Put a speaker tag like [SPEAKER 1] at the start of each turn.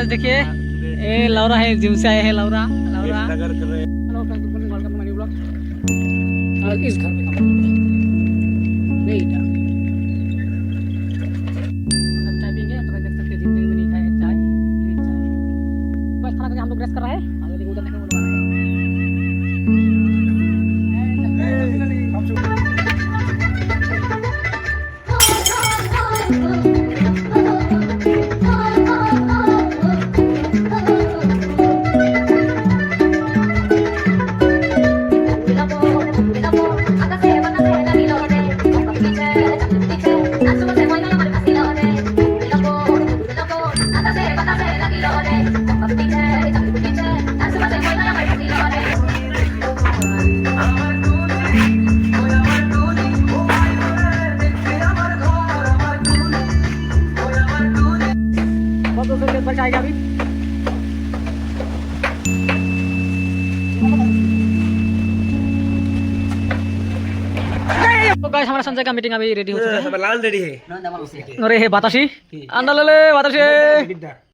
[SPEAKER 1] Performance देखिए। ये लौरा है, जिम से आए हैं लौरा। लौरा इस घर पे काम बेटा चाय पियेंगे। तो देख सकते हैं जिंदगी में नहीं खाया है चाय, प्लीज चाय। बस खाना खा हम लोग रेस्ट कर रहे हैं। आगे देखो उधर देखो वो लोग आएगा अभी। तो गाइस हमारा संजय का मीटिंग अभी रेडी हो चुका है।
[SPEAKER 2] लाल रेडी है
[SPEAKER 1] अरे हे बतासी अंडा ले ले बतासी।